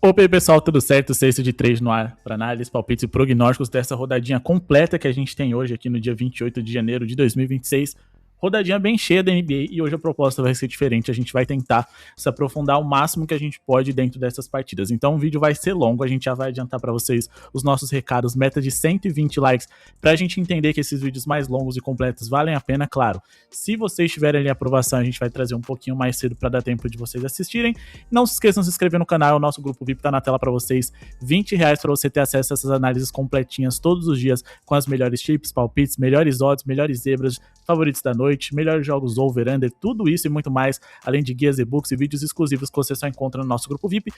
Opa, aí, pessoal, tudo certo? Sexto de 3 no ar para análise, palpites e prognósticos dessa rodadinha completa que a gente tem hoje aqui no dia 28 de janeiro de 2026. Rodadinha bem cheia da NBA e hoje a proposta vai ser diferente. A gente vai tentar se aprofundar o máximo que a gente pode dentro dessas partidas. Então o vídeo vai ser longo, a gente já vai adiantar para vocês os nossos recados, meta de 120 likes, para a gente entender que esses vídeos mais longos e completos valem a pena, claro. Se vocês tiverem ali a aprovação, a gente vai trazer um pouquinho mais cedo para dar tempo de vocês assistirem. Não se esqueçam de se inscrever no canal, o nosso grupo VIP tá na tela para vocês. R$20 para você ter acesso a essas análises completinhas todos os dias, com as melhores chips, palpites, melhores odds, melhores zebras, favoritos da noite, melhores jogos over, under, tudo isso e muito mais, além de guias, e-books e vídeos exclusivos que você só encontra no nosso grupo VIP,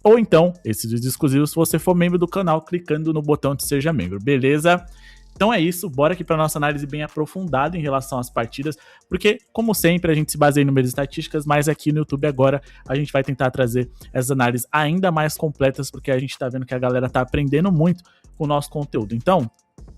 ou então, esses vídeos exclusivos se você for membro do canal, clicando no botão de Seja Membro, beleza? Então é isso, bora aqui para nossa análise bem aprofundada em relação às partidas, porque, como sempre, a gente se baseia em números e estatísticas, mas aqui no YouTube agora a gente vai tentar trazer essas análises ainda mais completas, porque a gente tá vendo que a galera tá aprendendo muito com o nosso conteúdo. Então,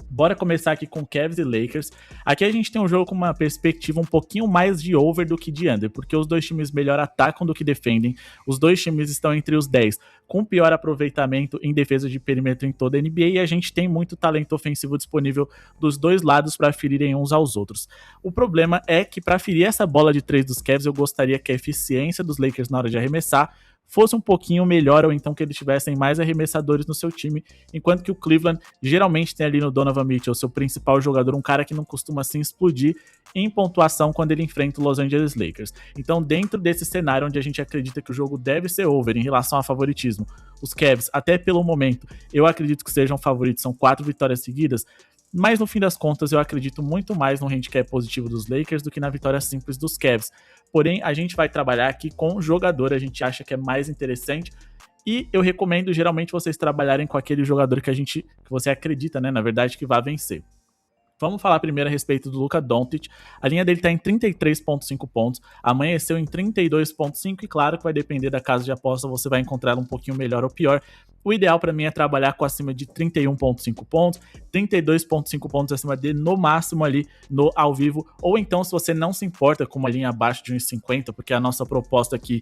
bora começar aqui com Cavs e Lakers. Aqui a gente tem um jogo com uma perspectiva um pouquinho mais de over do que de under, porque os dois times melhor atacam do que defendem. Os dois times estão entre os 10 com pior aproveitamento em defesa de perímetro em toda a NBA e a gente tem muito talento ofensivo disponível dos dois lados para ferirem uns aos outros. O problema é que para ferir essa bola de 3 dos Cavs eu gostaria que a eficiência dos Lakers na hora de arremessar fosse um pouquinho melhor, ou então que eles tivessem mais arremessadores no seu time, enquanto que o Cleveland geralmente tem ali no Donovan Mitchell, seu principal jogador, um cara que não costuma assim explodir em pontuação quando ele enfrenta o Los Angeles Lakers. Então, dentro desse cenário onde a gente acredita que o jogo deve ser over em relação a favoritismo, os Cavs, até pelo momento, eu acredito que sejam favoritos, são 4 vitórias seguidas, mas no fim das contas eu acredito muito mais no handicap positivo dos Lakers do que na vitória simples dos Cavs. Porém, a gente vai trabalhar aqui com jogador, a gente acha que é mais interessante e eu recomendo geralmente vocês trabalharem com aquele jogador que você acredita, né, na verdade, que vai vencer. Vamos falar primeiro a respeito do Luka Doncic. A linha dele está em 33,5 pontos, amanheceu em 32,5 e claro que vai depender da casa de aposta, você vai encontrar ela um pouquinho melhor ou pior. O ideal para mim é trabalhar com acima de 31,5 pontos, 32,5 pontos acima dele, no máximo ali no ao vivo, ou então se você não se importa com uma linha abaixo de 1,50, porque a nossa proposta aqui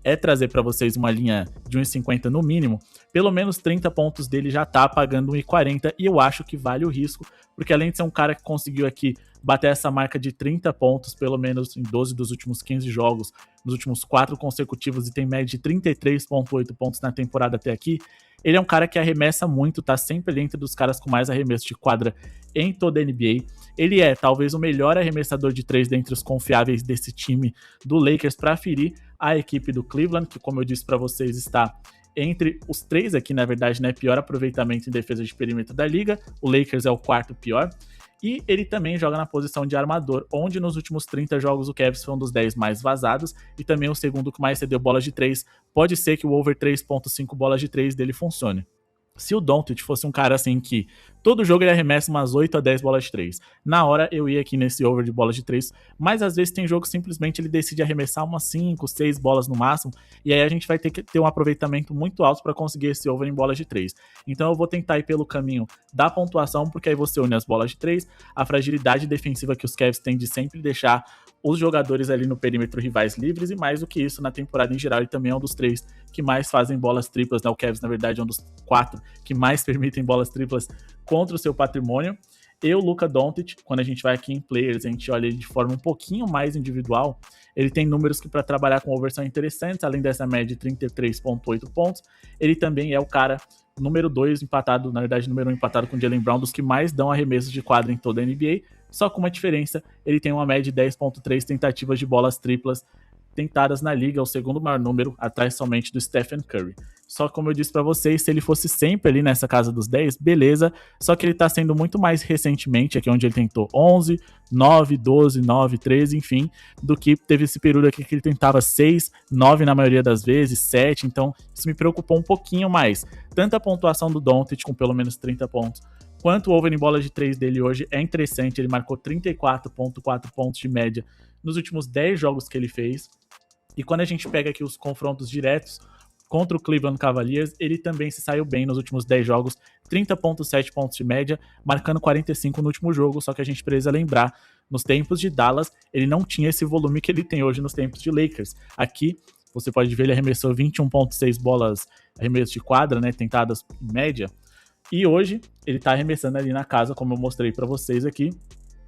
é trazer para vocês uma linha de 1,50 no mínimo, pelo menos 30 pontos dele já tá pagando 1,40 e eu acho que vale o risco, porque além de ser um cara que conseguiu aqui bater essa marca de 30 pontos, pelo menos em 12 dos últimos 15 jogos, nos últimos 4 consecutivos e tem média de 33,8 pontos na temporada até aqui, ele é um cara que arremessa muito, tá sempre ali entre os caras com mais arremesso de quadra em toda a NBA. Ele é talvez o melhor arremessador de 3 dentre os confiáveis desse time do Lakers para ferir a equipe do Cleveland, que como eu disse para vocês está entre os 3 aqui, na verdade, né, pior aproveitamento em defesa de perímetro da liga. O Lakers é o 4º pior. E ele também joga na posição de armador, onde nos últimos 30 jogos o Cavs foi um dos 10 mais vazados e também o segundo que mais cedeu bolas de 3. Pode ser que o over 3.5 bolas de 3 dele funcione. Se o Doncic fosse um cara assim que todo jogo ele arremessa umas 8 a 10 bolas de 3, na hora eu ia aqui nesse over de bolas de 3, mas às vezes tem jogo que simplesmente ele decide arremessar umas 5, 6 bolas no máximo, e aí a gente vai ter que ter um aproveitamento muito alto para conseguir esse over em bolas de 3. Então eu vou tentar ir pelo caminho da pontuação, porque aí você une as bolas de 3, a fragilidade defensiva que os Cavs têm de sempre deixar os jogadores ali no perímetro rivais livres, e mais do que isso, na temporada em geral, ele também é um dos 3 que mais fazem bolas triplas, né? O Cavs, na verdade, é um dos 4 que mais permitem bolas triplas contra o seu patrimônio. E o Luka Doncic, quando a gente vai aqui em players, a gente olha ele de forma um pouquinho mais individual, ele tem números que para trabalhar com over são interessantes, além dessa média de 33,8 pontos, ele também é o cara número 2 empatado, na verdade número 1 empatado com o Jaylen Brown, dos que mais dão arremessos de quadra em toda a NBA, só com uma diferença, ele tem uma média de 10,3 tentativas de bolas triplas tentadas na liga, o segundo maior número, atrás somente do Stephen Curry. Só como eu disse para vocês, se ele fosse sempre ali nessa casa dos 10, beleza, só que ele tá sendo muito mais recentemente, aqui onde ele tentou 11, 9, 12, 9, 13, enfim, do que teve esse período aqui que ele tentava 6, 9 na maioria das vezes, 7, então isso me preocupou um pouquinho mais. Tanto a pontuação do Doncic com pelo menos 30 pontos, quanto o over em bola de 3 dele hoje é interessante, ele marcou 34,4 pontos de média nos últimos 10 jogos que ele fez. E quando a gente pega aqui os confrontos diretos contra o Cleveland Cavaliers, ele também se saiu bem nos últimos 10 jogos, 30,7 pontos de média, marcando 45 no último jogo, só que a gente precisa lembrar, nos tempos de Dallas, ele não tinha esse volume que ele tem hoje nos tempos de Lakers. Aqui, você pode ver, ele arremessou 21,6 bolas, arremesso de quadra, né, tentadas em média, e hoje ele tá arremessando ali na casa, como eu mostrei para vocês aqui,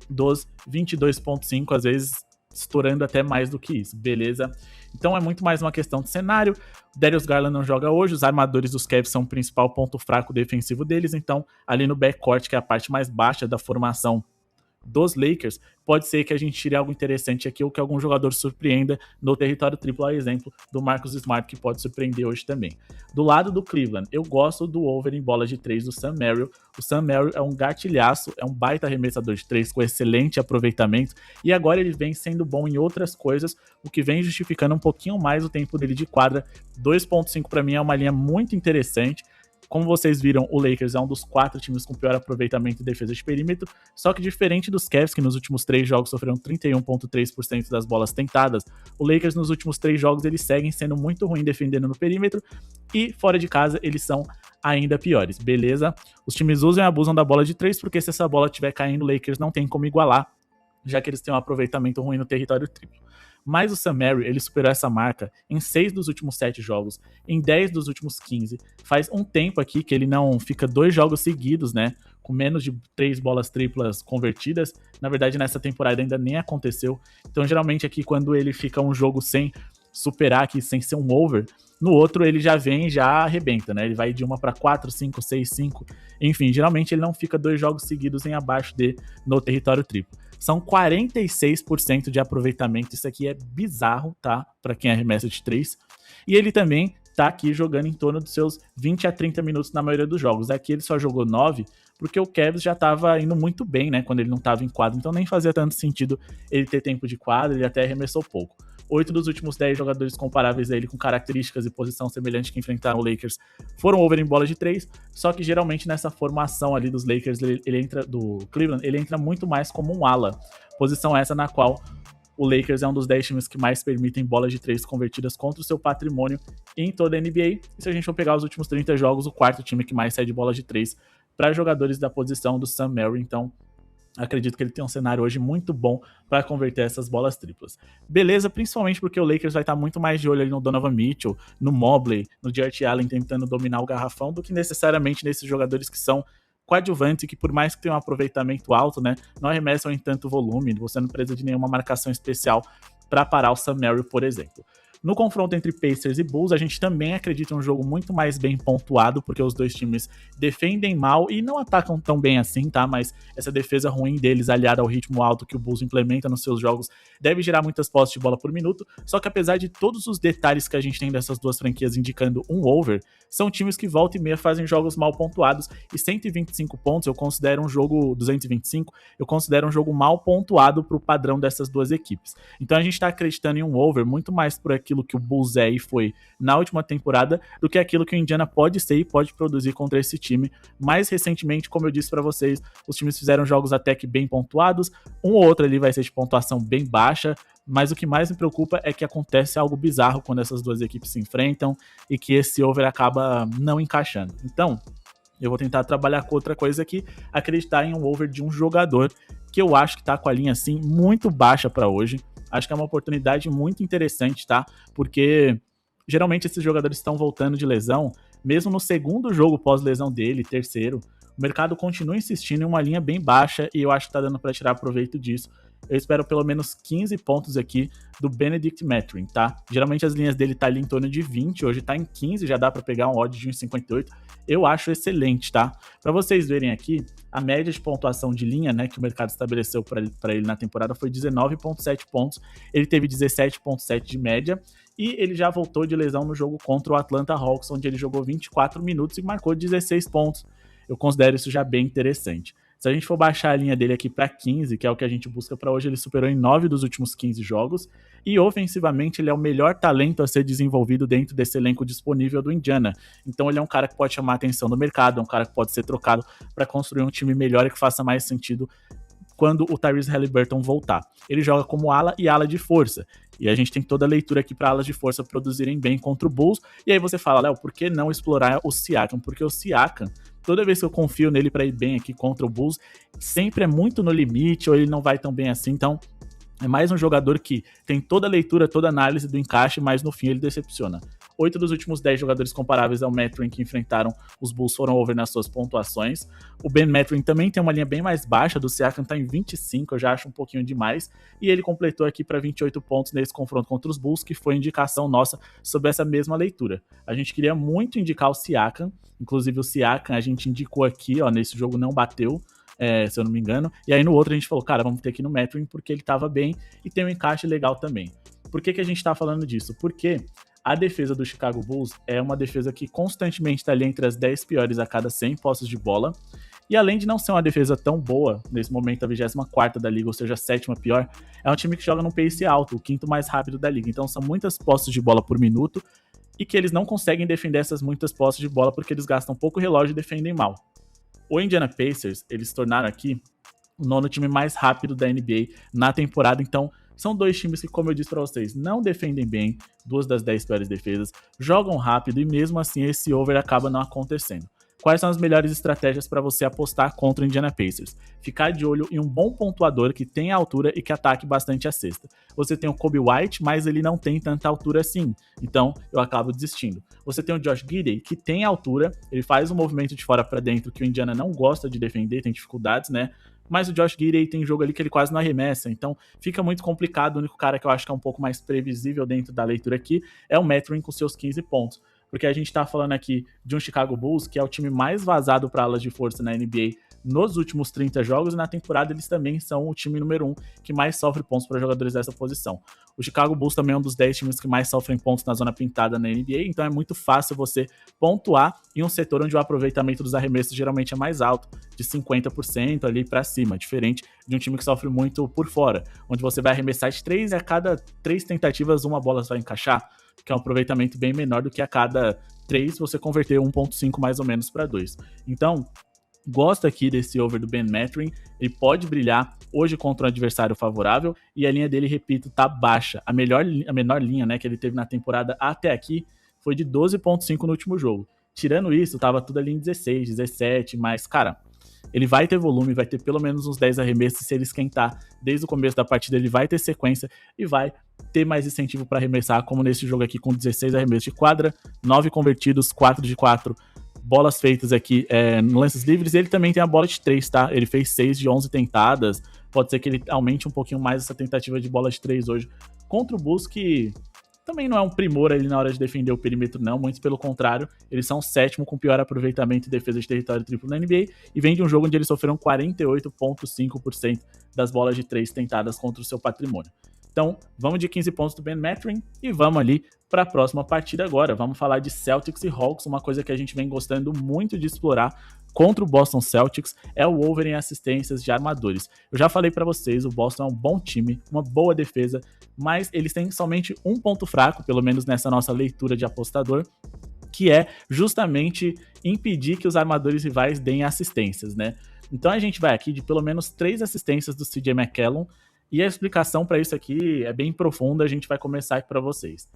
dos 22,5, às vezes estourando até mais do que isso, beleza? Então é muito mais uma questão de cenário. Darius Garland não joga hoje, os armadores dos Cavs são o principal ponto fraco defensivo deles, então ali no backcourt, que é a parte mais baixa da formação dos Lakers, pode ser que a gente tire algo interessante aqui ou que algum jogador surpreenda no território triplo, a exemplo do Marcus Smart, que pode surpreender hoje também. Do lado do Cleveland, eu gosto do over em bola de 3 do Sam Merrill. O Sam Merrill é um gatilhaço, é um baita arremessador de 3 com excelente aproveitamento, e agora ele vem sendo bom em outras coisas, o que vem justificando um pouquinho mais o tempo dele de quadra. 2,5 para mim é uma linha muito interessante. Como vocês viram, o Lakers é um dos 4 times com pior aproveitamento e defesa de perímetro, só que diferente dos Cavs, que nos últimos 3 jogos sofreram 31,3% das bolas tentadas, o Lakers nos últimos 3 jogos eles seguem sendo muito ruim defendendo no perímetro, e fora de casa eles são ainda piores, beleza? Os times usam e abusam da bola de 3, porque se essa bola estiver caindo, o Lakers não tem como igualar, já que eles têm um aproveitamento ruim no território triplo. Mas o Sam Merrill, ele superou essa marca em 6 dos últimos 7 jogos, em 10 dos últimos 15. Faz um tempo aqui que ele não fica 2 jogos seguidos, né, com menos de 3 bolas triplas convertidas. Na verdade, nessa temporada ainda nem aconteceu. Então, geralmente aqui, quando ele fica um jogo sem superar aqui, sem ser um over, no outro ele já vem e já arrebenta, né? Ele vai de 1 para 4, 5, 6, 5. Enfim, geralmente ele não fica 2 jogos seguidos em abaixo de no território triplo. São 46% de aproveitamento, isso aqui é bizarro, tá? Para quem arremessa de 3. E ele também tá aqui jogando em torno dos seus 20 a 30 minutos na maioria dos jogos. Aqui ele só jogou 9, porque o Cavs já tava indo muito bem, né? Quando ele não tava em quadra, então nem fazia tanto sentido ele ter tempo de quadra, ele até arremessou pouco. 8 dos últimos 10 jogadores comparáveis a ele com características e posição semelhante que enfrentaram o Lakers foram over em bola de 3, só que geralmente nessa formação ali dos Lakers, ele entra do Cleveland, ele entra muito mais como um ala, posição essa na qual o Lakers é um dos 10 times que mais permitem bolas de 3 convertidas contra o seu patrimônio em toda a NBA, e se a gente for pegar os últimos 30 jogos, o quarto time que mais cede bolas de 3 para jogadores da posição do Sam Merrill, então acredito que ele tem um cenário hoje muito bom para converter essas bolas triplas. Beleza, principalmente porque o Lakers vai estar muito mais de olho ali no Donovan Mitchell, no Mobley, no Jarrett Allen tentando dominar o garrafão, do que necessariamente nesses jogadores que são coadjuvantes, que por mais que tenham um aproveitamento alto, né, não arremessam em tanto volume, você não precisa de nenhuma marcação especial para parar o Sam Merrill, por exemplo. No confronto entre Pacers e Bulls, a gente também acredita em um jogo muito mais bem pontuado, porque os dois times defendem mal e não atacam tão bem assim, tá? Mas essa defesa ruim deles, aliada ao ritmo alto que o Bulls implementa nos seus jogos, deve gerar muitas posses de bola por minuto. Só que apesar de todos os detalhes que a gente tem dessas duas franquias indicando um over, são times que volta e meia fazem jogos mal pontuados, e 125 pontos eu considero um jogo, 225, eu considero um jogo mal pontuado pro padrão dessas duas equipes. Então a gente tá acreditando em um over muito mais por aquilo que o Bulls é e foi na última temporada, do que aquilo que o Indiana pode ser e pode produzir contra esse time. Mais recentemente, como eu disse para vocês, os times fizeram jogos até que bem pontuados, um ou outro ali vai ser de pontuação bem baixa, mas o que mais me preocupa é que acontece algo bizarro quando essas duas equipes se enfrentam e que esse over acaba não encaixando. Então, eu vou tentar trabalhar com outra coisa aqui, acreditar em um over de um jogador que eu acho que tá com a linha assim muito baixa para hoje. Acho que é uma oportunidade muito interessante, tá? Porque geralmente esses jogadores estão voltando de lesão, mesmo no segundo jogo pós-lesão dele, terceiro, o mercado continua insistindo em uma linha bem baixa e eu acho que tá dando para tirar proveito disso. Eu espero pelo menos 15 pontos aqui do Benedict Mathurin, tá? Geralmente as linhas dele tá ali em torno de 20, hoje tá em 15, já dá para pegar um odd de 1,58. Eu acho excelente, tá? Para vocês verem aqui, a média de pontuação de linha, né, que o mercado estabeleceu para ele na temporada foi 19,7 pontos. Ele teve 17,7 de média e ele já voltou de lesão no jogo contra o Atlanta Hawks, onde ele jogou 24 minutos e marcou 16 pontos. Eu considero isso já bem interessante. Se a gente for baixar a linha dele aqui para 15, que é o que a gente busca para hoje, ele superou em 9 dos últimos 15 jogos, e ofensivamente ele é o melhor talento a ser desenvolvido dentro desse elenco disponível do Indiana. Então ele é um cara que pode chamar a atenção do mercado, é um cara que pode ser trocado para construir um time melhor e que faça mais sentido quando o Tyrese Haliburton voltar. Ele joga como ala e ala de força, e a gente tem toda a leitura aqui para alas de força produzirem bem contra o Bulls, e aí você fala, Léo, por que não explorar o Siakam? Porque o Siakam, toda vez que eu confio nele para ir bem aqui contra o Bulls, sempre é muito no limite, ou ele não vai tão bem assim, então É mais um jogador que tem toda a leitura, toda a análise do encaixe, mas no fim ele decepciona. 8 dos últimos 10 jogadores comparáveis ao Mathurin que enfrentaram os Bulls foram over nas suas pontuações. O Ben Mathurin também tem uma linha bem mais baixa, do Siakam tá em 25, eu já acho um pouquinho demais. E ele completou aqui para 28 pontos nesse confronto contra os Bulls, que foi indicação nossa sobre essa mesma leitura. A gente queria muito indicar o Siakam, inclusive o Siakam a gente indicou aqui, ó, nesse jogo não bateu, se eu não me engano. E aí no outro a gente falou, cara, vamos ter que ir no Mathurin porque ele tava bem e tem um encaixe legal também. Por que a gente tá falando disso? Porque a defesa do Chicago Bulls é uma defesa que constantemente está ali entre as 10 piores a cada 100 posses de bola. E além de não ser uma defesa tão boa, nesse momento a 24ª da liga, ou seja, a 7ª pior, é um time que joga num pace alto, o 5º mais rápido da liga. Então são muitas posses de bola por minuto e que eles não conseguem defender essas muitas posses de bola porque eles gastam pouco relógio e defendem mal. O Indiana Pacers, eles se tornaram aqui o 9º time mais rápido da NBA na temporada, então são dois times que, como eu disse pra vocês, não defendem bem, 2 das 10 piores defesas, jogam rápido e mesmo assim esse over acaba não acontecendo. Quais são as melhores estratégias para você apostar contra o Indiana Pacers? Ficar de olho em um bom pontuador que tenha altura e que ataque bastante a cesta. Você tem o Coby White, mas ele não tem tanta altura assim, então eu acabo desistindo. Você tem o Josh Giddey, que tem altura, ele faz um movimento de fora para dentro que o Indiana não gosta de defender, tem dificuldades, né? Mas o Josh Giddey tem jogo ali que ele quase não arremessa, então fica muito complicado. O único cara que eu acho que é um pouco mais previsível dentro da leitura aqui é o Mathurin com seus 15 pontos. Porque a gente tá falando aqui de um Chicago Bulls que é o time mais vazado para alas de força na NBA nos últimos 30 jogos, e na temporada eles também são o time número 1 que mais sofre pontos para jogadores dessa posição. O Chicago Bulls também é um dos 10 times que mais sofrem pontos na zona pintada na NBA, então é muito fácil você pontuar em um setor onde o aproveitamento dos arremessos geralmente é mais alto, de 50% ali para cima, diferente de um time que sofre muito por fora, onde você vai arremessar de 3 e a cada 3 tentativas uma bola vai encaixar, que é um aproveitamento bem menor do que a cada 3 você converter 1.5 mais ou menos para 2. Então, gosto aqui desse over do Ben Mathurin, ele pode brilhar hoje contra um adversário favorável e a linha dele, repito, tá baixa. A menor linha, né, que ele teve na temporada até aqui foi de 12.5 no último jogo. Tirando isso, tava tudo ali em 16, 17, mas, cara, ele vai ter volume, vai ter pelo menos uns 10 arremessos se ele esquentar desde o começo da partida, ele vai ter sequência e vai ter mais incentivo para arremessar, como nesse jogo aqui com 16 arremessos de quadra, 9 convertidos, 4 de 4, bolas feitas aqui no lances livres, e ele também tem a bola de 3, tá? Ele fez 6 de 11 tentadas, pode ser que ele aumente um pouquinho mais essa tentativa de bola de 3 hoje contra o Bulls, que também não é um primor ali na hora de defender o perímetro, não, muito pelo contrário, eles são o 7º com pior aproveitamento e defesa de território triplo na NBA, e vem de um jogo onde eles sofreram 48,5% das bolas de 3 tentadas contra o seu patrimônio. Então, vamos de 15 pontos do Ben Mathurin e vamos ali para a próxima partida agora. Vamos falar de Celtics e Hawks, uma coisa que a gente vem gostando muito de explorar contra o Boston Celtics é o over em assistências de armadores. Eu já falei para vocês, o Boston é um bom time, uma boa defesa, mas eles têm somente um ponto fraco, pelo menos nessa nossa leitura de apostador, que é justamente impedir que os armadores rivais deem assistências, né? Então a gente vai aqui de pelo menos 3 assistências do CJ McCollum, e a explicação para isso aqui é bem profunda, a gente vai começar aqui para vocês.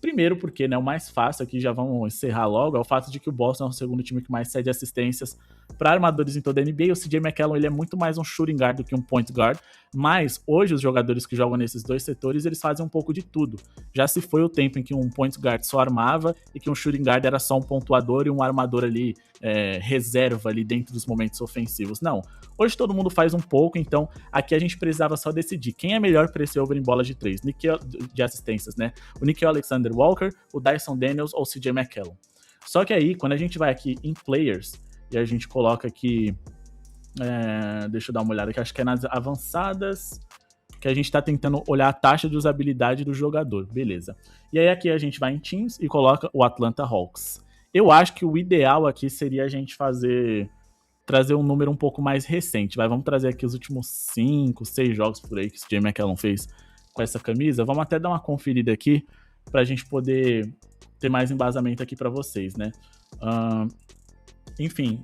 Primeiro porque, né, o mais fácil aqui, já vamos encerrar logo, é o fato de que o Boston é o segundo time que mais cede assistências para armadores em toda a NBA. O CJ McCollum, ele é muito mais um shooting guard do que um point guard, mas hoje os jogadores que jogam nesses dois setores, eles fazem um pouco de tudo. Já se foi o tempo em que um point guard só armava e que um shooting guard era só um pontuador e um armador ali reserva ali dentro dos momentos ofensivos. Não, hoje todo mundo faz um pouco, então aqui a gente precisava só decidir quem é melhor para esse over em bola de 3, de assistências, né? O Nickeil Alexander-Walker, o Dyson Daniels ou o CJ McCollum. Só que aí, quando a gente vai aqui em Players, e a gente coloca aqui, deixa eu dar uma olhada aqui, acho que é nas avançadas, que a gente está tentando olhar a taxa de usabilidade do jogador, beleza. E aí aqui a gente vai em Teams e coloca o Atlanta Hawks. Eu acho que o ideal aqui seria a gente trazer um número um pouco mais recente. Vamos trazer aqui os últimos 5, 6 jogos por aí que o CJ McCollum fez com essa camisa. Vamos até dar uma conferida aqui para a gente poder ter mais embasamento aqui para vocês, né? Enfim,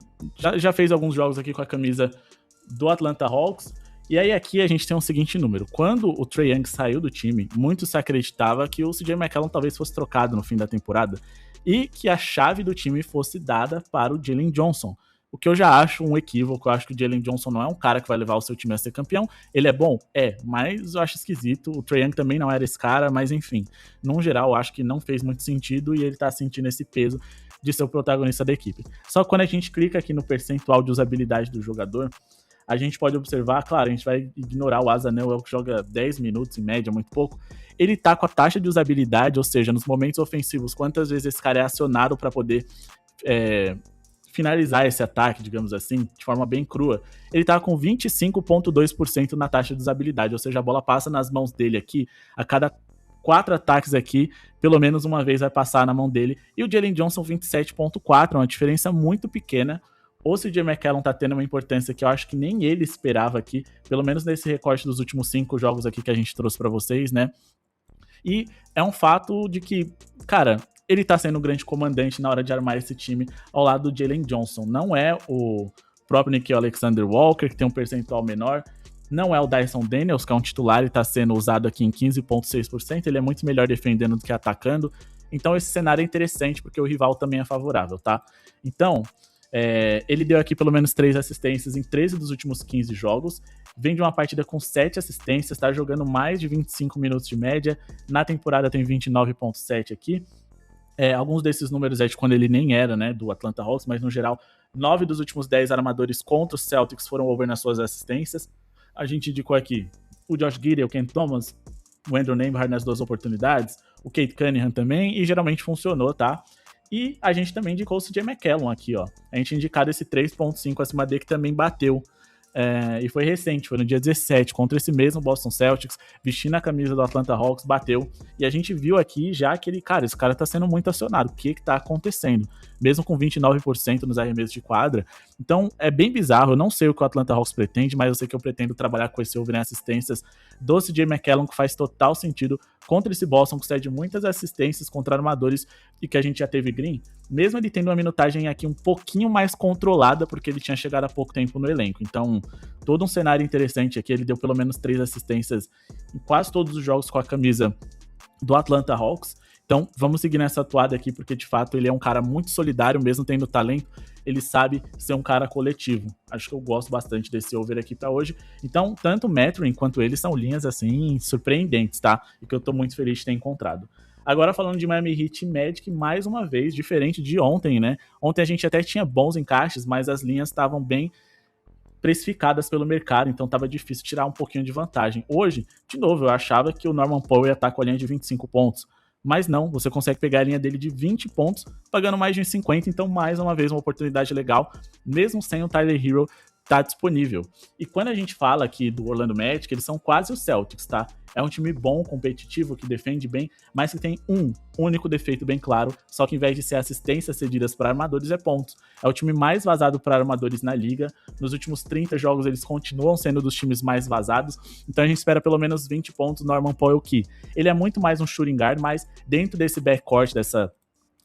já fez alguns jogos aqui com a camisa do Atlanta Hawks. E aí aqui a gente tem o seguinte número. Quando o Trae Young saiu do time, muito se acreditava que o CJ McCollum talvez fosse trocado no fim da temporada e que a chave do time fosse dada para o Jalen Johnson. o que eu já acho um equívoco. Eu acho que o Jalen Johnson não é um cara que vai levar o seu time a ser campeão. Ele é bom? É, mas eu acho esquisito. O Trae Young também não era esse cara, mas enfim, num geral, eu acho que não fez muito sentido e ele tá sentindo esse peso de ser o protagonista da equipe. Só que quando a gente clica aqui no percentual de usabilidade do jogador, a gente pode observar, claro, a gente vai ignorar o Asa Newell, que joga 10 minutos em média, muito pouco. Ele tá com a taxa de usabilidade, ou seja, nos momentos ofensivos, quantas vezes esse cara é acionado para poder finalizar esse ataque, digamos assim, de forma bem crua. Ele tá com 25,2% na taxa de usabilidade, ou seja, a bola passa nas mãos dele aqui, a cada 4 ataques aqui, pelo menos uma vez vai passar na mão dele. E o Jalen Johnson 27,4, uma diferença muito pequena. O CJ McCollum tá tendo uma importância que eu acho que nem ele esperava aqui, pelo menos nesse recorte dos últimos 5 jogos aqui que a gente trouxe pra vocês, né? E é um fato de que, cara, ele tá sendo um grande comandante na hora de armar esse time ao lado do Jalen Johnson. Não é o próprio Nickeil Alexander-Walker, que tem um percentual menor. Não é o Dyson Daniels, que é um titular e tá sendo usado aqui em 15,6%. Ele é muito melhor defendendo do que atacando. Então esse cenário é interessante, porque o rival também é favorável, tá? Então, ele deu aqui pelo menos 3 assistências em 13 dos últimos 15 jogos. Vem de uma partida com 7 assistências, tá jogando mais de 25 minutos de média. Na temporada tem 29,7 aqui. Alguns desses números é de quando ele nem era, né, do Atlanta Hawks, mas no geral, 9 dos últimos 10 armadores contra os Celtics foram over nas suas assistências. A gente indicou aqui o Josh Giddey, o Ken Thomas, o Andrew Nembhard nas 2 oportunidades, o Cade Cunningham também, e geralmente funcionou, tá? E a gente também indicou o CJ McCollum aqui, ó. A gente indicado esse 3,5 acima dele, que também bateu. E foi recente, foi no dia 17, contra esse mesmo Boston Celtics, vestindo a camisa do Atlanta Hawks, bateu. E a gente viu aqui já que esse cara tá sendo muito acionado. O que tá acontecendo? Mesmo com 29% nos arremessos de quadra. Então, é bem bizarro. Eu não sei o que o Atlanta Hawks pretende, mas eu sei que eu pretendo trabalhar com esse over em assistências do CJ McCollum, que faz total sentido contra esse Boston, que cede muitas assistências contra armadores e que a gente já teve green, mesmo ele tendo uma minutagem aqui um pouquinho mais controlada, porque ele tinha chegado há pouco tempo no elenco. Então, todo um cenário interessante aqui. Ele deu pelo menos 3 assistências em quase todos os jogos com a camisa do Atlanta Hawks. Então, vamos seguir nessa atuada aqui, porque de fato ele é um cara muito solidário, mesmo tendo talento, ele sabe ser um cara coletivo. Acho que eu gosto bastante desse over aqui pra hoje. Então, tanto o Mathurin quanto ele são linhas, assim, surpreendentes, tá? E que eu tô muito feliz de ter encontrado. Agora falando de Miami Heat e Magic, mais uma vez, diferente de ontem, né? Ontem a gente até tinha bons encaixes, mas as linhas estavam bem precificadas pelo mercado, então tava difícil tirar um pouquinho de vantagem. Hoje, de novo, eu achava que o Norman Powell ia estar com a linha de 25 pontos, mas não, você consegue pegar a linha dele de 20 pontos, pagando mais de 50, então mais uma vez uma oportunidade legal, mesmo sem o Tyler Hero tá disponível. E quando a gente fala aqui do Orlando Magic, eles são quase os Celtics, tá? É um time bom, competitivo, que defende bem, mas que tem um único defeito bem claro, só que em vez de ser assistências cedidas para armadores, é pontos. É o time mais vazado para armadores na liga. Nos últimos 30 jogos, eles continuam sendo dos times mais vazados, então a gente espera pelo menos 20 pontos no Norman Powell, que ele é muito mais um shooting guard, mas dentro desse backcourt, dessa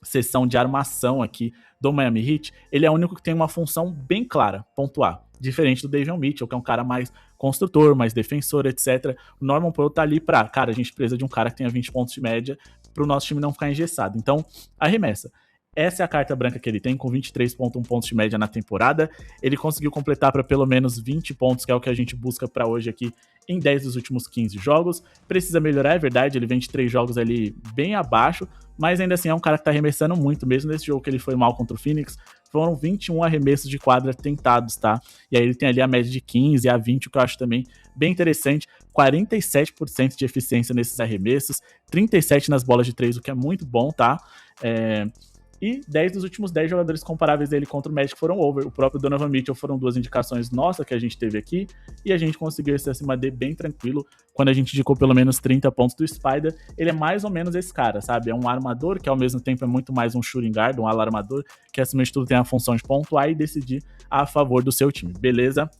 seção de armação aqui do Miami Heat, ele é o único que tem uma função bem clara, pontuar. Diferente do Davion Mitchell, que é um cara mais construtor, mais defensor, etc. O Norman Powell tá ali pra, cara, a gente precisa de um cara que tenha 20 pontos de média pro nosso time não ficar engessado. Então, arremessa. Essa é a carta branca que ele tem, com 23,1 pontos de média na temporada. Ele conseguiu completar para pelo menos 20 pontos, que é o que a gente busca para hoje aqui, em 10 dos últimos 15 jogos. Precisa melhorar, é verdade, ele vem de 3 jogos ali bem abaixo, mas ainda assim é um cara que tá arremessando muito, mesmo nesse jogo que ele foi mal contra o Phoenix, foram 21 arremessos de quadra tentados, tá? E aí ele tem ali a média de 15 a 20, o que eu acho também bem interessante, 47% de eficiência nesses arremessos, 37% nas bolas de 3, o que é muito bom, tá? E 10 dos últimos 10 jogadores comparáveis dele contra o Magic foram over. O próprio Donovan Mitchell foram 2 indicações nossas que a gente teve aqui, e a gente conseguiu esse acima D bem tranquilo, quando a gente indicou pelo menos 30 pontos do Spider. Ele é mais ou menos esse cara, sabe? É um armador que ao mesmo tempo é muito mais um shooting guard, um ala armador, que acima de tudo tem a função de pontuar e decidir a favor do seu time, beleza?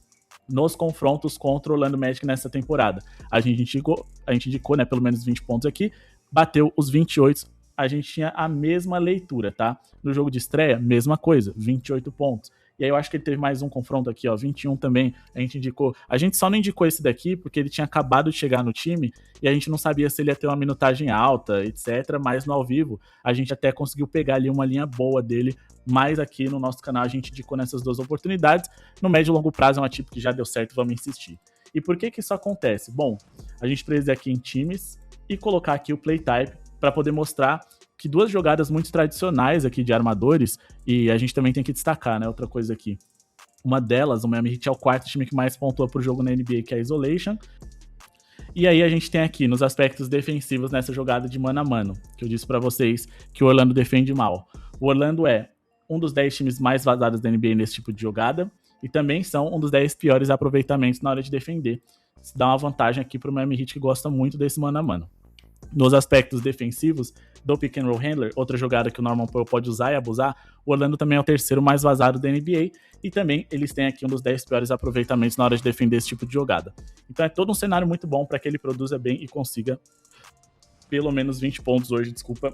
Nos confrontos contra o Orlando Magic nessa temporada, a gente indicou, né, pelo menos 20 pontos aqui, bateu os 28. A gente tinha a mesma leitura, tá? No jogo de estreia, mesma coisa, 28 pontos. E aí eu acho que ele teve mais um confronto aqui, ó, 21 também, a gente indicou. A gente só não indicou esse daqui porque ele tinha acabado de chegar no time e a gente não sabia se ele ia ter uma minutagem alta, etc, mas no ao vivo a gente até conseguiu pegar ali uma linha boa dele, mas aqui no nosso canal a gente indicou nessas duas oportunidades. No médio e longo prazo é uma tipo que já deu certo, vamos insistir. E por que isso acontece? Bom, a gente precisa aqui em times e colocar aqui o playtype para poder mostrar que duas jogadas muito tradicionais aqui de armadores, e a gente também tem que destacar, né, outra coisa aqui. Uma delas, o Miami Heat é o quarto time que mais pontua por jogo na NBA, que é a Isolation. E aí a gente tem aqui nos aspectos defensivos nessa jogada de mano a mano, que eu disse para vocês que o Orlando defende mal. O Orlando é um dos 10 times mais vazados da NBA nesse tipo de jogada, e também são um dos 10 piores aproveitamentos na hora de defender. Isso dá uma vantagem aqui pro Miami Heat, que gosta muito desse mano a mano. Nos aspectos defensivos do pick and roll handler, outra jogada que o Norman Powell pode usar e abusar, o Orlando também é o terceiro mais vazado da NBA e também eles têm aqui um dos 10 piores aproveitamentos na hora de defender esse tipo de jogada. Então é todo um cenário muito bom para que ele produza bem e consiga pelo menos 20 pontos hoje, desculpa.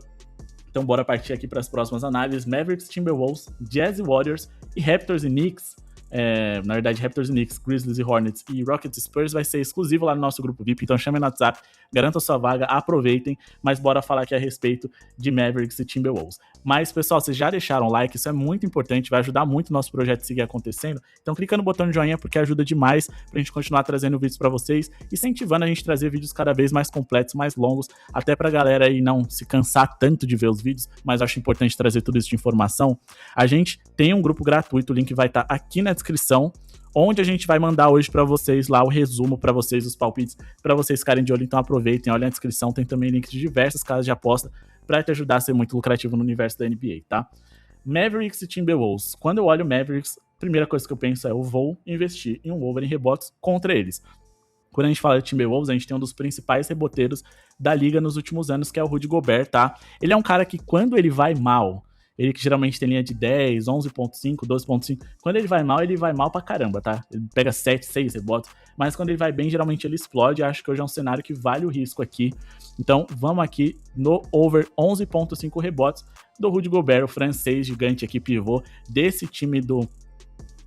Então bora partir aqui para as próximas análises. Mavericks, Timberwolves, Jazz e Warriors e Raptors e Knicks. Na verdade, Raptors e Knicks, Grizzlies e Hornets e Rockets e Spurs vai ser exclusivo lá no nosso grupo VIP, então chame no WhatsApp, garanta sua vaga, aproveitem, mas bora falar aqui a respeito de Mavericks e Timberwolves. Mas, pessoal, vocês já deixaram o like, isso é muito importante, vai ajudar muito o nosso projeto a seguir acontecendo, então clica no botão de joinha porque ajuda demais pra gente continuar trazendo vídeos pra vocês, incentivando a gente a trazer vídeos cada vez mais completos, mais longos, até pra galera aí não se cansar tanto de ver os vídeos, mas eu acho importante trazer tudo isso de informação. A gente tem um grupo gratuito, o link vai estar aqui na descrição, onde a gente vai mandar hoje para vocês lá o resumo para vocês, os palpites, para vocês ficarem de olho, então aproveitem, olhem na descrição, tem também links de diversas casas de aposta para te ajudar a ser muito lucrativo no universo da NBA, tá? Mavericks e Timberwolves. Quando eu olho Mavericks, a primeira coisa que eu penso é eu vou investir em um over em rebotes contra eles. Quando a gente fala de Timberwolves, a gente tem um dos principais reboteiros da liga nos últimos anos, que é o Rudy Gobert, tá? Ele é um cara que quando ele vai mal, ele que geralmente tem linha de 10, 11.5, 12.5. Quando ele vai mal pra caramba, tá? Ele pega 7, 6 rebotes. Mas quando ele vai bem, geralmente ele explode. Acho que hoje é um cenário que vale o risco aqui. Então, vamos aqui no over 11.5 rebotes do Rudy Gobert, o francês gigante aqui, pivô, desse time do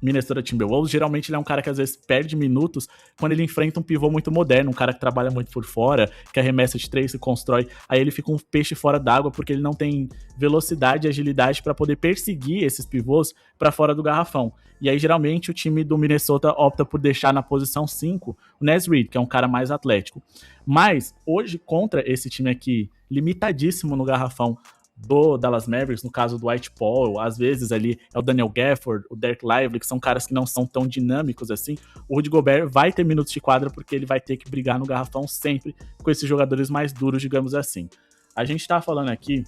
Minnesota Timberwolves. Geralmente ele é um cara que às vezes perde minutos quando ele enfrenta um pivô muito moderno, um cara que trabalha muito por fora, que arremessa de 3, se constrói, aí ele fica um peixe fora d'água porque ele não tem velocidade e agilidade para poder perseguir esses pivôs para fora do garrafão. E aí geralmente o time do Minnesota opta por deixar na posição 5 o Naz Reid, que é um cara mais atlético. Mas hoje contra esse time aqui, limitadíssimo no garrafão, do Dallas Mavericks, no caso do Dwight Powell, às vezes ali é o Daniel Gafford, o Derek Lively, que são caras que não são tão dinâmicos assim. O Rudy Gobert vai ter minutos de quadra porque ele vai ter que brigar no garrafão sempre com esses jogadores mais duros, digamos assim. A gente tá falando aqui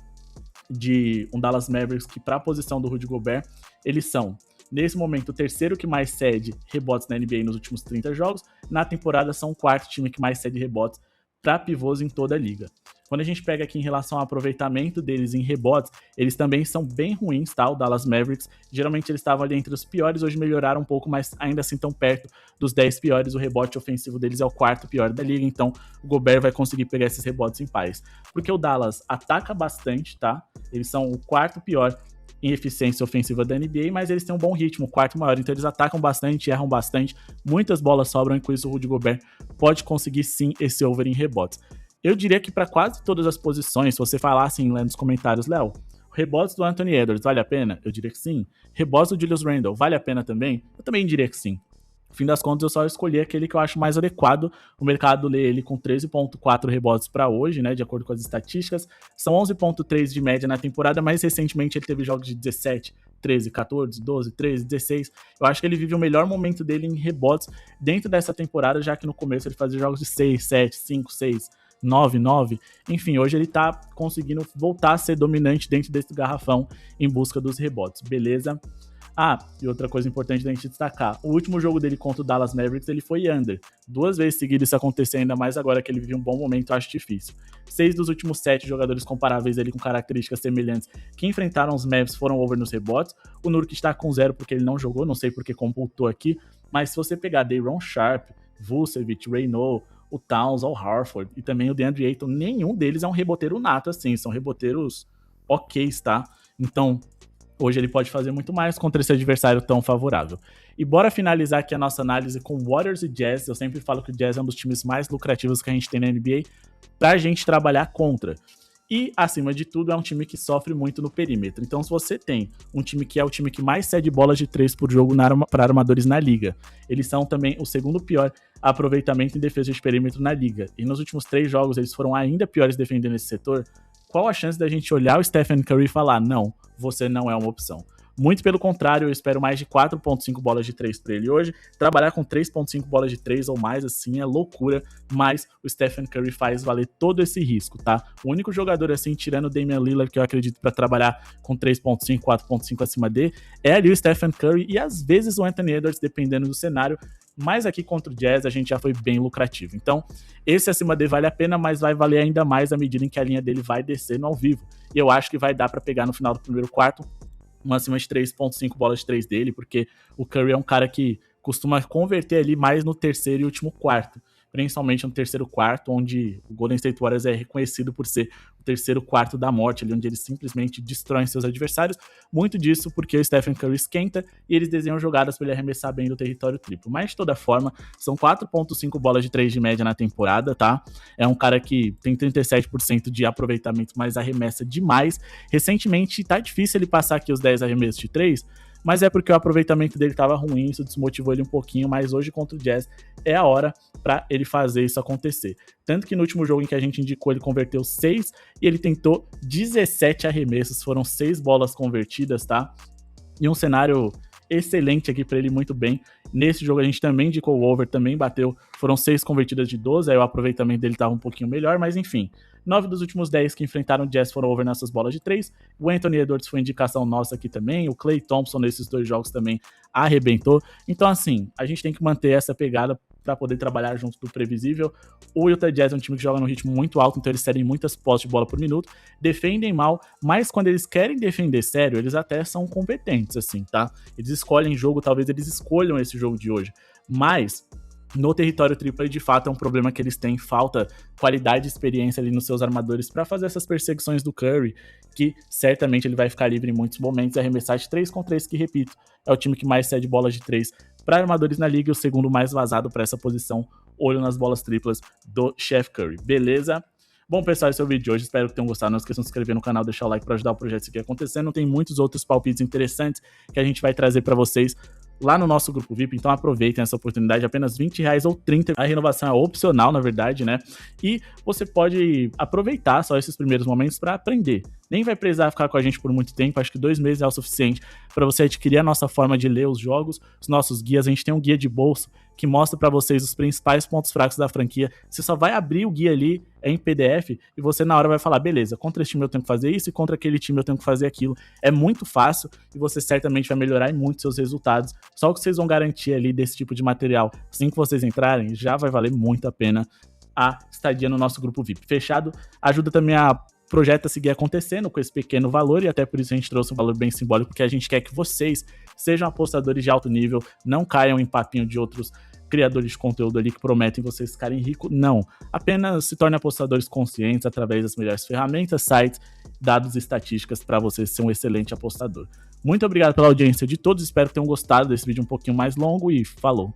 de um Dallas Mavericks que, para a posição do Rudy Gobert, eles são, nesse momento, o terceiro que mais cede rebotes na NBA nos últimos 30 jogos. Na temporada, são o quarto time que mais cede rebotes para pivôs em toda a liga. Quando a gente pega aqui em relação ao aproveitamento deles em rebotes, eles também são bem ruins, tá? O Dallas Mavericks, geralmente eles estavam ali entre os piores, hoje melhoraram um pouco, mas ainda assim estão perto dos 10 piores. O rebote ofensivo deles é o quarto pior da liga, então o Gobert vai conseguir pegar esses rebotes em pares. Porque o Dallas ataca bastante, tá? Eles são o quarto pior em eficiência ofensiva da NBA, mas eles têm um bom ritmo, o quarto maior, então eles atacam bastante, erram bastante, muitas bolas sobram, e com isso o Rudy Gobert pode conseguir sim esse over em rebotes. Eu diria que para quase todas as posições, se você falar assim lá nos comentários, Léo, rebotes do Anthony Edwards, vale a pena? Eu diria que sim. Rebotes do Julius Randle, vale a pena também? Eu também diria que sim. No fim das contas, eu só escolhi aquele que eu acho mais adequado. O mercado lê ele com 13.4 rebotes para hoje, né, de acordo com as estatísticas. São 11.3 de média na temporada, mas recentemente ele teve jogos de 17, 13, 14, 12, 13, 16. Eu acho que ele vive o melhor momento dele em rebotes dentro dessa temporada, já que no começo ele fazia jogos de 6, 7, 5, 6, 9, enfim, hoje ele tá conseguindo voltar a ser dominante dentro desse garrafão em busca dos rebotes, beleza? Ah, e outra coisa importante da gente destacar, o último jogo dele contra o Dallas Mavericks, ele foi under. 2 vezes seguidas isso acontecer, ainda mais agora que ele vive um bom momento, eu acho difícil. 6 dos últimos 7 jogadores comparáveis ali com características semelhantes que enfrentaram os Mavs foram over nos rebotes. O Nurkic está com 0 porque ele não jogou, não sei porque computou aqui, mas se você pegar Day'Ron Sharpe, Vucevic, Reynaud, o Towns, o Harford e também o DeAndre Ayton, nenhum deles é um reboteiro nato, assim, são reboteiros ok, tá? Então, Hoje ele pode fazer muito mais contra esse adversário tão favorável. E bora finalizar aqui a nossa análise com Warriors e Jazz. Eu sempre falo que o Jazz é um dos times mais lucrativos que a gente tem na NBA pra gente trabalhar contra. E, acima de tudo, é um time que sofre muito no perímetro. Então, se você tem um time que é o time que mais cede bolas de 3 por jogo para armadores na liga, eles são também o segundo pior aproveitamento em defesa de perímetro na liga. E nos últimos 3 jogos, eles foram ainda piores defendendo esse setor. Qual a chance da gente olhar o Stephen Curry e falar, não, você não é uma opção? Muito pelo contrário, eu espero mais de 4.5 bolas de 3 para ele hoje. Trabalhar com 3.5 bolas de 3 ou mais, assim, é loucura, mas o Stephen Curry faz valer todo esse risco, tá? O único jogador, assim, tirando o Damian Lillard, que eu acredito para trabalhar com 3.5, 4.5 acima dele, é ali o Stephen Curry e às vezes o Anthony Edwards, dependendo do cenário, mas aqui contra o Jazz a gente já foi bem lucrativo. Então, esse acima dele vale a pena, mas vai valer ainda mais à medida em que a linha dele vai descendo ao vivo. E eu acho que vai dar para pegar no final do primeiro quarto uma acima de 3.5 bolas de 3 dele, porque o Curry é um cara que costuma converter ali mais no terceiro e último quarto, principalmente no terceiro quarto, onde o Golden State Warriors é reconhecido por ser o terceiro quarto da morte, ali onde eles simplesmente destroem seus adversários, muito disso porque o Stephen Curry esquenta e eles desenham jogadas para ele arremessar bem do território triplo. Mas, de toda forma, são 4.5 bolas de 3 de média na temporada, tá? É um cara que tem 37% de aproveitamento, mas arremessa demais. Recentemente, tá difícil ele passar aqui os 10 arremessos de 3, mas é porque o aproveitamento dele estava ruim, isso desmotivou ele um pouquinho, mas hoje contra o Jazz é a hora para ele fazer isso acontecer. Tanto que no último jogo em que a gente indicou, ele converteu 6 e ele tentou 17 arremessos, foram 6 bolas convertidas, tá? E um cenário excelente aqui para ele, muito bem. Nesse jogo a gente também indicou o over, também bateu, foram 6 convertidas de 12, aí o aproveitamento dele estava um pouquinho melhor, mas enfim. 9 dos últimos 10 que enfrentaram o Jazz foram over nessas bolas de 3. O Anthony Edwards foi indicação nossa aqui também. O Klay Thompson nesses 2 jogos também arrebentou. Então, assim, a gente tem que manter essa pegada para poder trabalhar junto do previsível. O Utah Jazz é um time que joga num ritmo muito alto, então eles cedem muitas posses de bola por minuto, defendem mal, mas quando eles querem defender sério, eles até são competentes, assim, tá? Eles escolhem jogo, talvez eles escolham esse jogo de hoje, mas no território triplo, de fato, é um problema que eles têm, falta qualidade e experiência ali nos seus armadores para fazer essas perseguições do Curry, que certamente ele vai ficar livre em muitos momentos e arremessar de 3 contra 3, que, repito, é o time que mais cede bolas de 3 para armadores na liga e o segundo mais vazado para essa posição. Olho nas bolas triplas do Chef Curry, beleza? Bom, pessoal, esse é o vídeo de hoje, espero que tenham gostado. Não esqueçam de se inscrever no canal, deixar o like para ajudar o projeto a seguir acontecendo. Tem muitos outros palpites interessantes que a gente vai trazer para vocês lá no nosso grupo VIP, então aproveitem essa oportunidade, apenas R$20 ou 30. A renovação é opcional, na verdade, né? E você pode aproveitar só esses primeiros momentos para aprender. Nem vai precisar ficar com a gente por muito tempo, acho que 2 meses é o suficiente para você adquirir a nossa forma de ler os jogos, os nossos guias. A gente tem um guia de bolso que mostra para vocês os principais pontos fracos da franquia. Você só vai abrir o guia ali, é em PDF, e você na hora vai falar, beleza, contra esse time eu tenho que fazer isso e contra aquele time eu tenho que fazer aquilo. É muito fácil e você certamente vai melhorar em muito seus resultados. Só o que vocês vão garantir ali desse tipo de material, assim que vocês entrarem, já vai valer muito a pena a estadia no nosso grupo VIP. Fechado? Ajuda também a projeto a seguir acontecendo com esse pequeno valor, e até por isso a gente trouxe um valor bem simbólico, porque a gente quer que vocês sejam apostadores de alto nível, não caiam em papinho de outros criadores de conteúdo ali que prometem vocês ficarem ricos. Não, apenas se tornem apostadores conscientes através das melhores ferramentas, sites, dados e estatísticas para você ser um excelente apostador. Muito obrigado pela audiência de todos, espero que tenham gostado desse vídeo um pouquinho mais longo e falou!